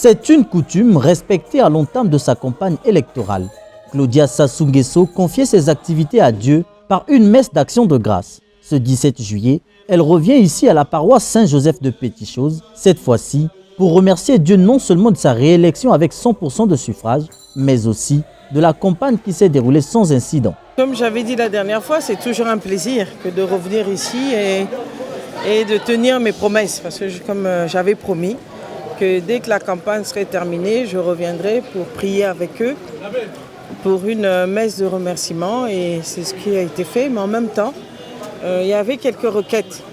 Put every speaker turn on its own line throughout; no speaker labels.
C'est une coutume respectée à l'entame de sa campagne électorale. Claudia Sassou Nguesso confiait ses activités à Dieu par une messe d'action de grâce. Ce 17 juillet, elle revient ici à la paroisse Saint-Joseph de Pétichose, cette fois-ci pour remercier Dieu non seulement de sa réélection avec 100% de suffrage, mais aussi de la campagne qui s'est déroulée sans incident.
Comme j'avais dit la dernière fois, c'est toujours un plaisir que de revenir ici et de tenir mes promesses. Parce que comme j'avais promis, que dès que la campagne serait terminée, je reviendrai pour prier avec eux pour une messe de remerciement. Et c'est ce qui a été fait. Mais en même temps, il y avait quelques requêtes.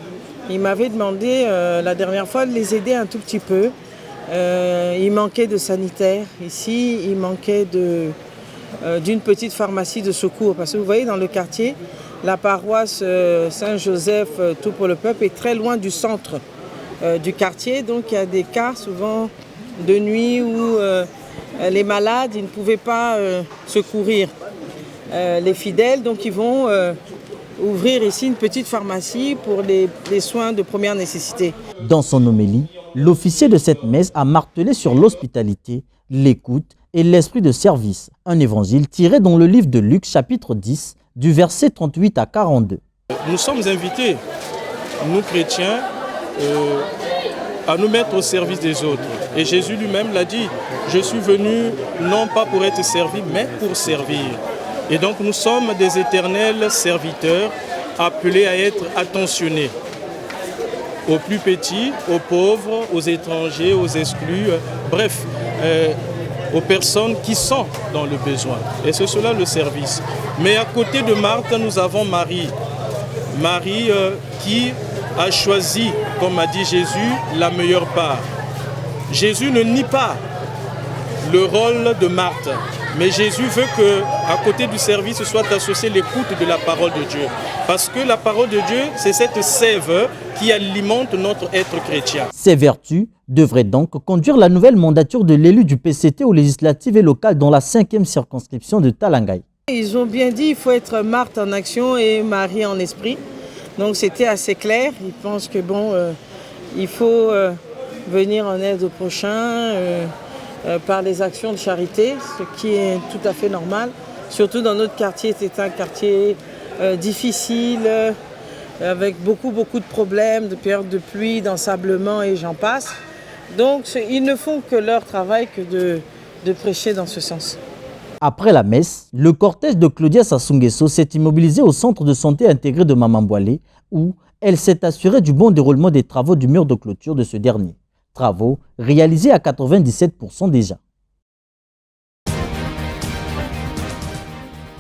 Ils m'avaient demandé la dernière fois de les aider un tout petit peu. Il manquait de sanitaires ici, il manquait d'une petite pharmacie de secours. Parce que vous voyez, dans le quartier, la paroisse Saint-Joseph, tout pour le peuple, est très loin du centre du quartier. Donc il y a des cas souvent de nuit où les malades ils ne pouvaient pas secourir les fidèles. Donc ils vont ouvrir ici une petite pharmacie pour les soins de première nécessité.
Dans son homélie, l'officier de cette messe a martelé sur l'hospitalité, l'écoute et l'esprit de service. Un évangile tiré dans le livre de Luc chapitre 10 du verset 38 à 42.
Nous sommes invités, nous chrétiens, à nous mettre au service des autres. Et Jésus lui-même l'a dit, je suis venu non pas pour être servi, mais pour servir. Et donc nous sommes des éternels serviteurs appelés à être attentionnés aux plus petits, aux pauvres, aux étrangers, aux exclus, bref, aux personnes qui sont dans le besoin. Et c'est cela le service. Mais à côté de Marthe, nous avons Marie. Marie qui a choisi, comme a dit Jésus, la meilleure part. Jésus ne nie pas le rôle de Marthe, mais Jésus veut qu'à côté du service soit associée l'écoute de la parole de Dieu. Parce que la parole de Dieu, c'est cette sève qui alimente notre être chrétien.
Ces vertus devraient donc conduire la nouvelle mandature de l'élu du PCT aux législatives et locales dans la 5e circonscription de Talangaye.
Ils ont bien dit qu'il faut être Marthe en action et Marie en esprit. Donc c'était assez clair. Ils pensent que il faut venir en aide aux prochains par les actions de charité, ce qui est tout à fait normal. Surtout dans notre quartier, c'est un quartier difficile, avec beaucoup de problèmes, de périodes de pluie, d'ensablement et j'en passe. Donc ils ne font que leur travail que de prêcher dans ce sens.
Après la messe, le cortège de Claudia Sassou Nguesso s'est immobilisé au centre de santé intégré de Mamamboalé, où elle s'est assurée du bon déroulement des travaux du mur de clôture de ce dernier. Travaux réalisés à 97% déjà.